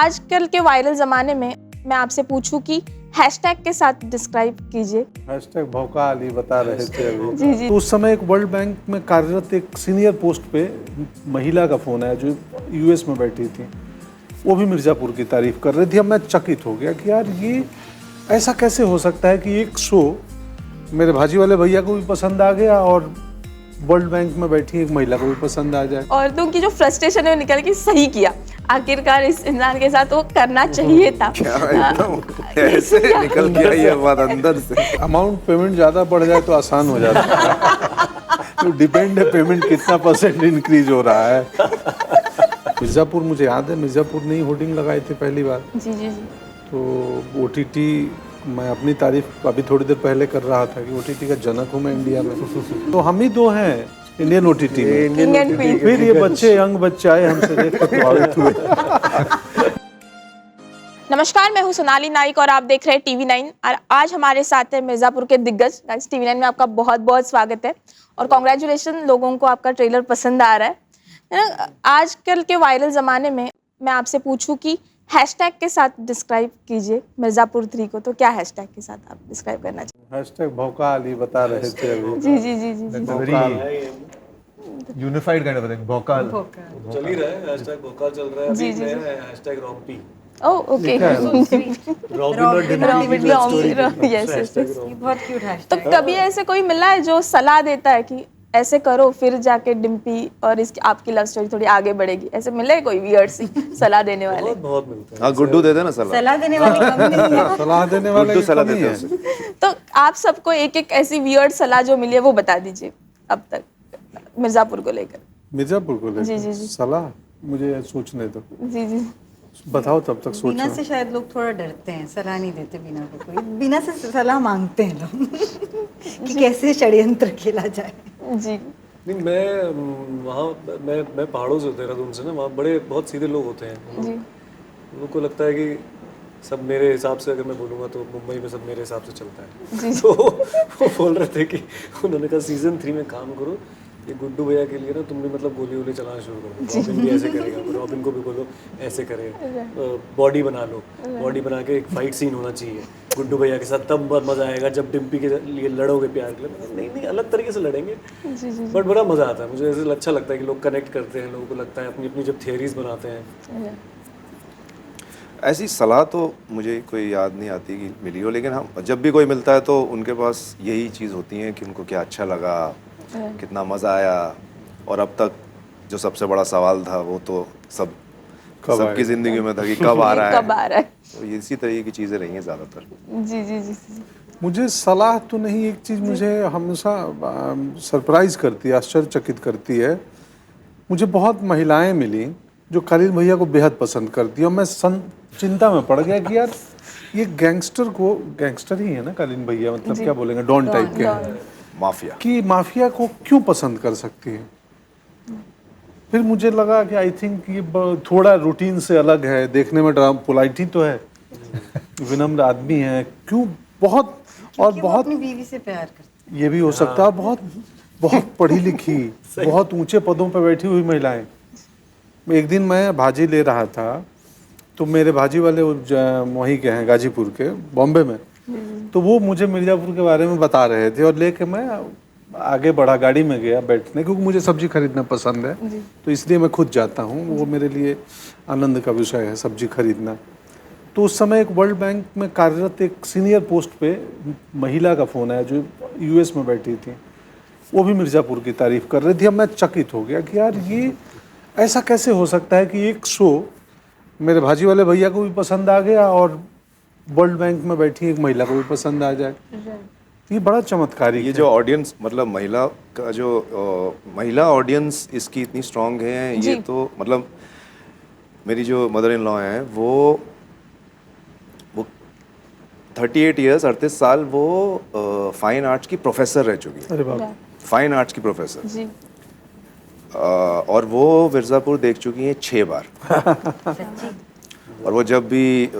आजकल के वायरल ज़माने में मैं आपसे पूछूं कि हैशटैग के साथ डिस्क्राइब कीजिए। हैशटैग भौकाल ही बता रहे थे अभी। जी जी। तो उस समय एक वर्ल्ड बैंक में कार्यरत एक सीनियर पोस्ट पे महिला का फ़ोन आया जो यूएस में बैठी थी। वो भी मिर्ज़ापुर की तारीफ कर रही थी। अब मैं चकित हो गया कि यार ये ऐसा कैसे हो सकता है कि एक शो मेरे भाजी वाले भैया को भी पसंद आ गया और वर्ल्ड बैंक में बैठी एक महिला को भी पसंद आ जाए। और तो उनकी जो फ्रस्ट्रेशन है वो निकल के सही किया, आखिरकार इस इंसान के साथ वो करना चाहिए था। क्या एकदम ऐसे निकल गया ये बात अंदर से। अमाउंट पेमेंट ज़्यादा बढ़ जाए तो आसान हो जाता है। तो डिपेंड है पेमेंट कितना % इंक्रीज हो रहा है। मिर्ज़ापुर मुझे याद है, मिर्ज़ापुर ने ही होर्डिंग लगाए थे पहली बार। जी जी जी। तो OTT मैं अपनी तारीफ अभी थोड़ी देर पहले कर रहा था कि OTT का जनक हूँ मैं इंडिया में। तो हम ही दो हैं इंडियन OTT में। King and queen. फिर ये बच्चे यंग बच्चे आए हमसे देख कर प्रभावित हुए। नमस्कार, मैं हूं सोनाली नाइक और आप देख रहे हैं TV9 और आज हमारे साथ है मिर्ज़ापुर के दिग्गज। गाइस, TV9 में आपका बहुत बहुत स्वागत है और कॉन्ग्रेचुलेशन, लोगों को आपका ट्रेलर पसंद आ रहा है ना। आजकल के वायरल ज़माने में मैं आपसे पूछूं कि हैशटैग के साथ डिस्क्राइब कीजिए मिर्ज़ापुर 3 को, तो क्या हैशटैग के साथ आप डिस्क्राइब करना चाहिए? हैशटैग भौकाल ही बता रहे थे अभी। जी जी जी जी जी। भौकाल। Unified kind of thing Bhokaal चल ही रहा है, हैशटैग भोकाल चल रहा है। जी, अभी जी, नया है hashtag Rompi. Oh okay. Robin और डिम्पी की लव स्टोरी। Yes yes. ये बहुत क्यूट है। तो कभी ऐसे कोई मिला है जो सलाह देता है कि ऐसे करो फिर जाके डिम्पी और इसकी आपकी लव स्टोरी थोड़ी आगे बढ़ेगी? ऐसे मिले कोई वियर्ड सी सलाह देने वाले? बहुत बहुत मिलता है। हाँ, गुड्डू दे देना सलाह। सलाह देने वाली कम नहीं है। सलाह देने वाले गुड्डू की सलाह कमी देते है। हैं। तो आप सबको एक एक ऐसी वियर्ड सलाह जो मिली है वो बता दीजिए अब तक मिर्ज़ापुर को लेकर। मिर्ज़ापुर को जी, जी, लेकर जी। सलाह मुझे सोचने दो। जी जी। बताओ तब तक बीना सोचो। से शायद लोग थोड़ा डरते हैं, सलाह नहीं देते बीना को कोई। बीना से सलाह मांगते हैं लोग कि कैसे षड्यंत्र खेला जाए। जी नहीं, मैं वहाँ मैं पहाड़ों से, देहरादून से ना, वहाँ बड़े बहुत सीधे लोग होते हैं। जी। उनको लगता है कि सब मेरे हिसाब से, अगर मैं बोलूँगा तो मुंबई में सब मेरे हिसाब से चलता है। जी। तो वो बोल रहे थे कि उन्होंने कहा सीजन 3 में काम करो, ये गुड्डू भैया के लिए ना तुम भी मतलब गोली वोली चलाना शुरू करो। रॉबिन भी ऐसे करेगा, रॉबिन को भी बोलो ऐसे करे, बॉडी बना लो, बॉडी बना के एक फाइट सीन होना चाहिए गुड्डू भैया के साथ, तब बहुत मजा आएगा जब डिम्पी के लिए लड़ोगे प्यार के लिए। नहीं नहीं, अलग तरीके से लड़ेंगे, जी जी। बट बड़ा मजा आता है। मुझे ऐसे अच्छा लगता है कि लोग कनेक्ट करते हैं, लोगों को लगता है अपनी अपनी जब थियरीज बनाते हैं। ऐसी सलाह तो मुझे कोई याद नहीं आती कि मिली हो, लेकिन हम जब भी कोई मिलता है तो उनके पास यही चीज़ होती है कि उनको क्या अच्छा लगा, कितना मज़ा आया। और अब तक जो सबसे बड़ा सवाल था वो तो सबकी ज़िंदगी में था कि कब आ रहा है। कब आ रहा है? तो इसी तरह की चीज़ें रही हैं ज़्यादातर। जी जी जी जी। मुझे सलाह तो नहीं, एक चीज़ मुझे हमेशा सरप्राइज करती है, आश्चर्यचकित करती है। मुझे बहुत महिलाएं मिली जो कालीन भैया को बेहद पसंद करती है और मैं चिंता में पड़ गया कि यार ये गैंगस्टर ही है ना कालीन भैया, मतलब क्या बोलेंगे, डॉन टाइप के हैं, माफिया कि माफिया को क्यों पसंद कर सकती है। फिर मुझे लगा कि आई थिंक ये थोड़ा रूटीन से अलग है, देखने में पोलाइट ही तो है, विनम्र आदमी है, क्यों बहुत और कि वो बहुत अपनी बीवी से प्यार करते ये भी हो सकता है, बहुत बहुत पढ़ी लिखी बहुत ऊंचे पदों पर बैठी हुई महिलाएं। एक दिन मैं भाजी ले रहा था तो मेरे भाजी वाले वहीं के हैं, गाजीपुर के, बॉम्बे में, तो वो मुझे मिर्ज़ापुर के बारे में बता रहे थे और लेके मैं आगे बढ़ा, गाड़ी में गया बैठने, क्योंकि मुझे सब्जी खरीदना पसंद है तो इसलिए मैं खुद जाता हूँ, वो मेरे लिए आनंद का विषय है सब्जी खरीदना। तो उस समय एक वर्ल्ड बैंक में कार्यरत एक सीनियर पोस्ट पे महिला का फ़ोन आया जो यूएस में बैठी थी। वो भी मिर्ज़ापुर की तारीफ कर रही थी। अब मैं चकित हो गया कि यार ये ऐसा कैसे हो सकता है कि एक शो मेरे भाजी वाले भैया को भी पसंद आ गया और वर्ल्ड बैंक में बैठी एक महिला को भी पसंद आ जाए। ये बड़ा चमत्कारी ये जो ऑडियंस, मतलब महिला का जो महिला ऑडियंस इसकी इतनी स्ट्रांग है, ये तो मतलब मेरी जो मदर इन लॉ हैं वो 38 ईयर्स 38 साल वो फाइन आर्ट्स की प्रोफेसर रह चुकी है। अरे बाप, फाइन आर्ट्स की प्रोफेसर जी। और वो मिर्ज़ापुर देख चुकी हैं 6 बार। और वो जब भी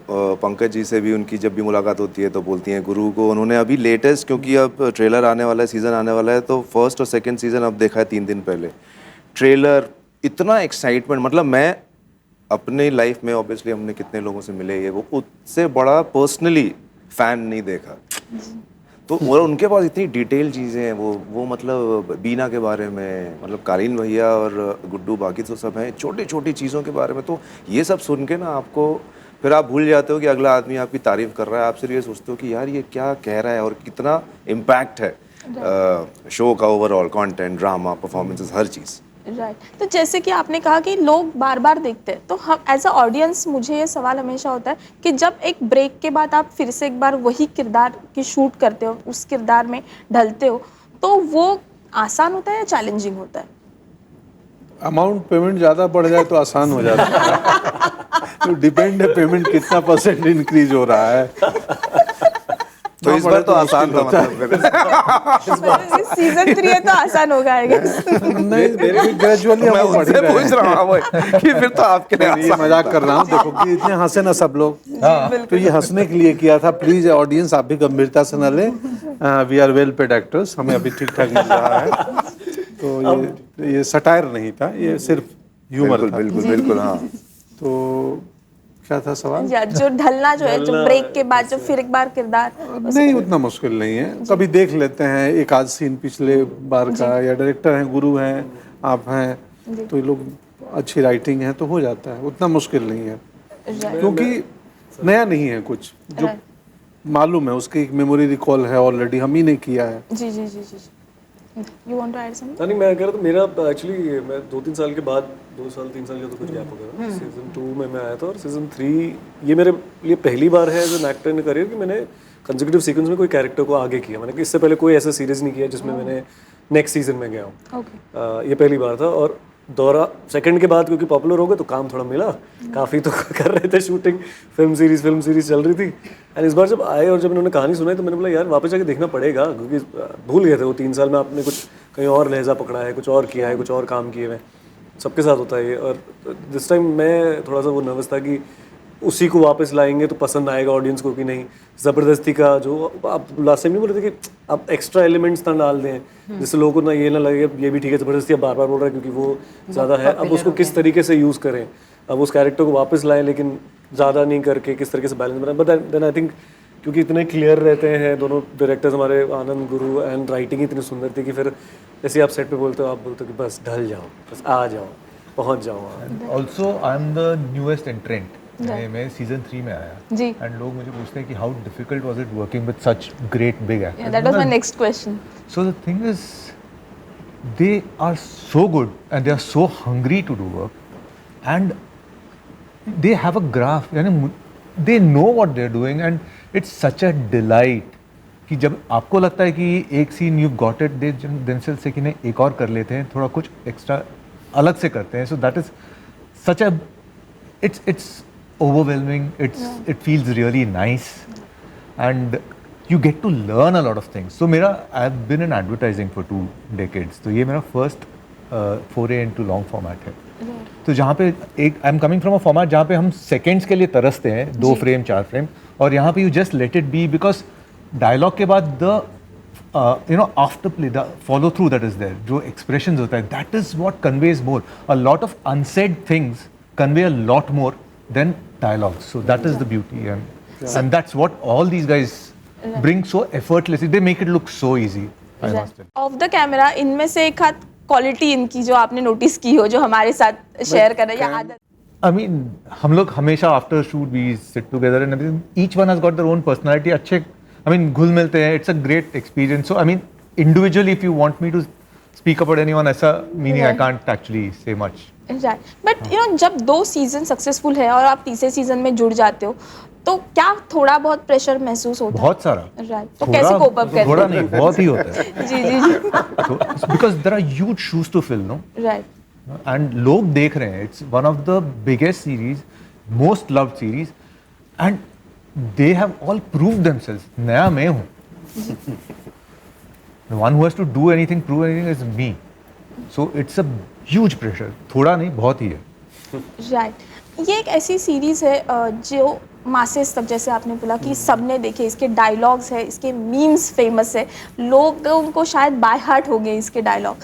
पंकज जी से भी उनकी जब भी मुलाकात होती है तो बोलती हैं गुरु को उन्होंने अभी लेटेस्ट, क्योंकि अब ट्रेलर आने वाला है, सीज़न आने वाला है, तो फर्स्ट और सेकंड सीज़न अब देखा है 3 दिन पहले। ट्रेलर इतना एक्साइटमेंट, मतलब मैं अपने लाइफ में ऑब्वियसली हमने कितने लोगों से मिले, ये वो उससे बड़ा पर्सनली फैन नहीं देखा। तो और उनके पास इतनी डिटेल चीज़ें हैं, वो मतलब बीना के बारे में, मतलब कालीन भैया और गुड्डू, बाकी तो सब हैं, छोटी छोटी चीज़ों के बारे में। तो ये सब सुन के ना आपको फिर आप भूल जाते हो कि अगला आदमी आपकी तारीफ कर रहा है, आप सिर्फ ये सोचते हो कि यार ये क्या कह रहा है और कितना इम्पैक्ट है शो का, ओवरऑल कंटेंट, ड्रामा, परफॉर्मेंसेस, हर चीज़। राइट तो जैसे कि आपने कहा कि लोग बार बार देखते हैं, तो हम एज अ ऑडियंस, मुझे ये सवाल हमेशा होता है कि जब एक ब्रेक के बाद आप फिर से एक बार वही किरदार की शूट करते हो, उस किरदार में ढलते हो, तो वो आसान होता है या चैलेंजिंग होता है? अमाउंट पेमेंट ज़्यादा बढ़ जाए तो आसान हो जाता है। तो डिपेंड है पेमेंट कितना % इंक्रीज हो रहा है। तो इस बार तो आसान था, मतलब सीजन 3 है तो आसान होगा I guess। नहीं, ग्रेजुअली मैं हम बढ़ उनसे रहे पूछ हैं। रहा हूँ कि फिर तो आपके लिए ये आसान मजाक कर रहा हूँ, देखो कि इतने हंसे ना सब लोग, तो ये हंसने के लिए किया था। प्लीज ऑडियंस आप भी गंभीरता से न ले, we are well paid actors, हमें अभी ठीक ठाक मिल रहा है। तो ये सटायर नहीं था, ये सिर्फ ह्यूमर बिल्कुल था। बिल्कुल बिल्कुल, हाँ। तो क्या था सवाल? या जो ढलना जो है, जो ब्रेक के बाद जो फिर एक बार किरदार, नहीं, उतना मुश्किल नहीं है। कभी देख लेते हैं एक आध सीन पिछले बार का, या डायरेक्टर हैं, गुरु हैं, आप हैं, तो ये लोग अच्छी राइटिंग है तो हो जाता है, उतना मुश्किल नहीं है। क्योंकि नया नहीं है कुछ, जो मालूम है उसकी एक मेमोरी रिकॉल है, ऑलरेडी हम ही ने किया है। जी जी जी जी। You want to add something? नहीं, मैं कह रहा था, मेरा एक्चुअली मैं 2-3 साल के बाद, 2 साल 3 साल का तो कुछ गैप हो गया। सीजन 2 में मैं आया था, और सीजन 3 ये मेरे लिए पहली बार है as an actor in career कि मैंने कंसेक्यूटिव सीक्वेंस में कोई कैरेक्टर को आगे किया। मैंने इससे पहले कोई ऐसा सीरीज नहीं किया जिसमें मैंने नेक्स्ट सीजन में गया हूँ। ये पहली बार था, और दौरा सेकंड के बाद क्योंकि पॉपुलर हो गए तो काम थोड़ा मिला, काफ़ी तो कर रहे थे शूटिंग, फिल्म सीरीज चल रही थी। एंड इस बार जब आए और जब इन्होंने कहानी सुनाई तो मैंने बोला यार वापस जाके देखना पड़ेगा, क्योंकि भूल गए थे वो 3 साल में आपने कुछ कहीं और लहजा पकड़ा है, कुछ और किया है, कुछ और काम किए हुए, सबके साथ होता है ये। और दिस टाइम मैं थोड़ा सा वो नर्वस था कि उसी को वापस लाएंगे तो पसंद आएगा ऑडियंस को कि नहीं। ज़बरदस्ती का जो आप लास्ट टाइम नहीं बोल रहे थे कि आप एक्स्ट्रा एलिमेंट्स ना डाल दें, जिससे लोगों को ना ये ना लगे ये भी ठीक है, ज़बरदस्ती आप बार बार बोल रहे हैं क्योंकि वो ज़्यादा है। अब उसको किस तरीके से यूज़ करें, अब उस कैरेक्टर को वापस लाएं लेकिन ज़्यादा नहीं करके किस तरीके से बैलेंस बनाएं। बट देन आई थिंक क्योंकि इतने क्लियर रहते हैं दोनों डायरेक्टर्स हमारे, आनंद, गुरु, एंड राइटिंग इतनी सुंदर थी कि फिर जैसे आप सेट पे बोलते हो, आप बोलते हो कि बस ढल जाओ, बस आ जाओ, पहुंच जाओ। Also I am the newest एंट्रेंट। मैं सीजन 3 में आया जी। एंड लोग मुझे पूछते हैं कि how difficult was it working with such great big actors. That was my next question. So the thing is, they are so good and they are so hungry to do work, and they have a graph. यानी they know what they're doing, and it's such a delight कि जब आपको लगता है कि एक scene you've got it, they themselves से कि नहीं एक और कर लेते हैं, थोड़ा कुछ एक्स्ट्रा अलग से करते हैं. So that is such a it's overwhelming. It feels really nice, and you get to learn a lot of things. So I've been in advertising for 2 decades. तो ये मेरा first foray into long format है. तो जहाँ पे I am coming from a format जहाँ पे हम सेकेंड्स के लिए तरसते हैं, 2 फ्रेम 4 फ्रेम, और यहाँ पे you just let it be, because dialogue के बाद the after play, the follow through that is there, जो एक्सप्रेशन होता है, that is what conveys more. A lot of unsaid things convey a lot more than dialogues. So that is the beauty, and that's what all these guys bring so effortlessly. They make it look so easy. I must say. Of the camera इनमें से एक हाथ quality इनकी जो आपने notice की हो, जो हमारे साथ शेयर कर रहे हैं, या आदत? I mean, हम लोग हमेशा after shoot we sit together and everything. Each one has got their own personality. अच्छे, I mean, घुल मिलते हैं. It's a great experience. So I mean, individually, if you want me to speak about anyone, ऐसा meaning I can't actually say much. Right. But you know, जब 2 season successful है और आप तीसरे सीजन में जुड़ जाते हो, तो क्या थोड़ा बहुत प्रेशर महसूस होता है? बहुत सारा. राइट. तो कैसे कोप अप करते थोड़ा हो? नहीं, बहुत ही होता है. जी जी जी. So, because there are huge shoes to fill, no? Right. And लोग देख रहे हैं. It's one of the biggest series, most loved series, and they have all proved themselves. नया मैं हूँ. The one who has to do anything, prove anything is me. So it's a huge pressure. थोड़ा नहीं, बहुत ही है. Right. ये एक ऐसी सीरीज है जो मासेस तक, जैसे आपने बोला कि सबने देखे, इसके डायलॉग्स है, इसके मीम्स फेमस है, लोग उनको शायद बाय हार्ट हो गए इसके डायलॉग।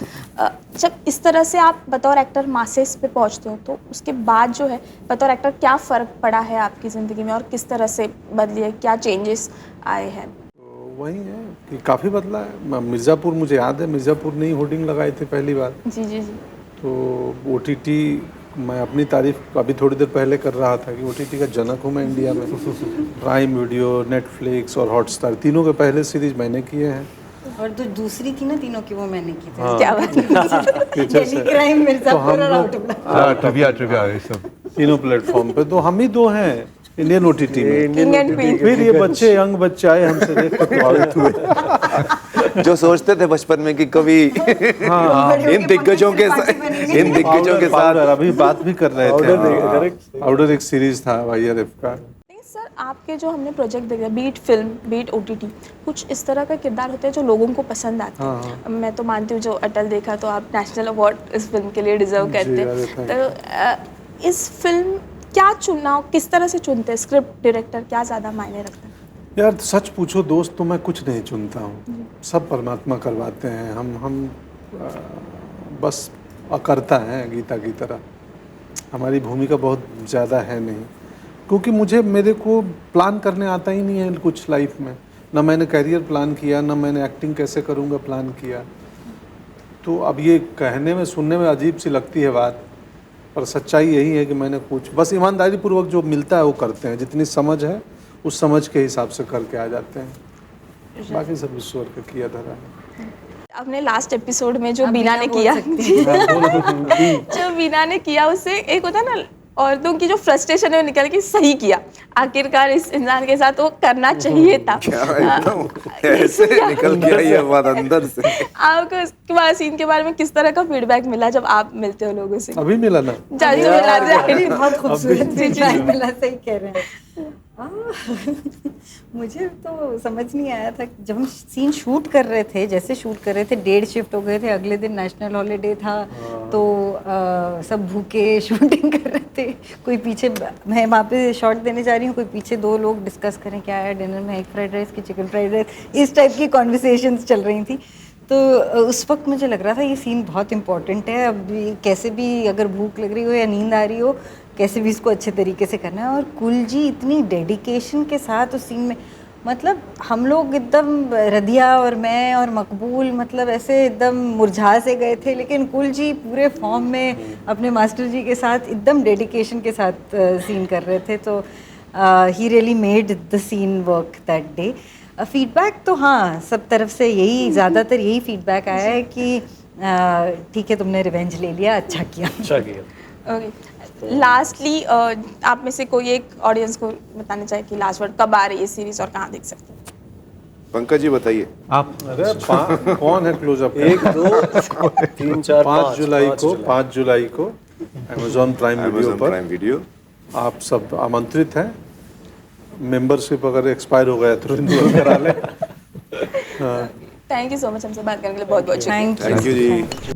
जब इस तरह से आप बतौर एक्टर मासेस पे पहुंचते हो तो उसके बाद जो है बतौर एक्टर क्या फ़र्क पड़ा है आपकी ज़िंदगी में और किस तरह से बदली है, क्या चेंजेस आए हैं? तो वही है कि काफ़ी बदला है। मिर्ज़ापुर, मुझे याद है मिर्ज़ापुर ने ही होर्डिंग लगाए थे पहली बार। जी जी जी। तो OTT, मैं अपनी तारीफ अभी थोड़ी देर पहले कर रहा था कि OTT का जनक हूँ मैं इंडिया में। प्राइम वीडियो, नेटफ्लिक्स और हॉटस्टार, तीनों के पहले सीरीज मैंने किए हैं। और जो दूसरी थी ना तीनों की, वो मैंने की थी। हाँ। क्या बात है। पीछे से। क्राइम तो मिर्जापुर हम और लोग आउट ऑफ ट्रिविया ये सब। तीनों प्लेटफॉर्म पे तो हम ही दो हैं इंडियन OTT में। King and queen. फिर ये बच्चे, यंग बच्चे आए हमसे देख के प्रभावित हुए। जो सोचते थे बचपन में कि कभी इन दिग्गजों के पाउडर साथ अभी बात भी कर रहे थे। पाउडर एक सीरीज था YRF का। नहीं सर, आपके जो हमने प्रोजेक्ट देखे, बीट फिल्म, बीट OTT, कुछ इस तरह का किरदार होते हैं जो लोगों को पसंद आते हैं। मैं तो मानती हूँ जो अटल देखा तो आप नेशनल अवार्ड इस फिल्म के लिए डिजर्व करते अरे हैं। तो इस फिल्म क्या चुनाव किस तरह से चुनते हैं, स्क्रिप्ट डायरेक्टर क्या ज़्यादा मायने रखते हैं? यार सच पूछो दोस्त तो मैं कुछ नहीं चुनता हूँ, सब परमात्मा करवाते हैं। हम बस करता है गीता की तरह। हमारी भूमिका बहुत ज़्यादा है नहीं, क्योंकि मेरे को प्लान करने आता ही नहीं है कुछ लाइफ में। ना मैंने करियर प्लान किया, ना मैंने एक्टिंग कैसे करूँगा प्लान किया। तो अब ये कहने में, सुनने में अजीब सी लगती है बात, पर सच्चाई यही है कि मैंने कुछ बस ईमानदारी पूर्वक जो मिलता है वो करते हैं। जितनी समझ है उस समझ के हिसाब से करके आ जाते हैं। बाकी सब ईश्वर का किया धरा है। आपने लास्ट एपिसोड में जो आप बीना ने बोल किया सकती हैं। जो बीना ने किया उससे एक होता है ना, औरतों की जो फ्रस्ट्रेशन है वो निकल के सही किया। आखिरकार इस इंसान के साथ वो करना चाहिए था। क्या एकदम ऐसे निकल गया ये बात अंदर से। आपको इसके बाद सीन के बारे में किस तरह का फीडबैक मिला जब आप मिलते हो लोगों से? अभी मिला ना। जाने दो, मिला अभी दे। बहुत खूबसूरत फीडबैक मिला, सही कह रहे हैं। मुझे तो समझ नहीं आया था जब हम सीन शूट कर रहे थे, जैसे शूट कर रहे थे 1:30 शिफ्ट हो गए थे, अगले दिन नेशनल हॉलीडे था। तो सब भूखे शूटिंग कर रहे थे। कोई पीछे, मैं वहाँ पे शॉट देने जा रही हूँ, कोई पीछे 2 लोग डिस्कस करें क्या है डिनर में, एक फ्राइड राइस की चिकन फ्राइड राइस, इस टाइप की कॉन्वर्सेशंस चल रही थी। तो उस वक्त मुझे लग रहा था ये सीन बहुत इम्पोर्टेंट है। अब कैसे भी अगर भूख लग रही हो या नींद आ रही हो, कैसे भी इसको अच्छे तरीके से करना है। और कुलजी इतनी डेडिकेशन के साथ उस सीन में, मतलब हम लोग एकदम, रदिया और मैं और मकबूल, मतलब ऐसे एकदम मुरझा से गए थे, लेकिन कुलजी पूरे फॉर्म में अपने मास्टर जी के साथ एकदम डेडिकेशन के साथ सीन कर रहे थे। तो he really made the scene work that day. Feedback तो हाँ, सब तरफ से यही, ज़्यादातर यही फीडबैक आया है कि ठीक है तुमने रिवेंज ले लिया, अच्छा किया। ओके, लास्टली आप में से कोई एक ऑडियंस को बताना चाहे कि लास्ट वर्ड कब आ रही है सीरीज और कहाँ देख सकते हैं? पंकज जी बताइए। आप अरे कौन है क्लोजअप? 1 2 3 4 5 जुलाई को अमेजॉन प्राइम वीडियो पर प्राइम वीडियो। आप सब आमंत्रित हैं। मेंबरशिप अगर एक्सपायर हो गया तो रिन्यूअल करा लें। थैंक यू सो मच हमसे बात करने के लिए, बहुत बहुत शुक्रिया। Thank you. Thank you ji.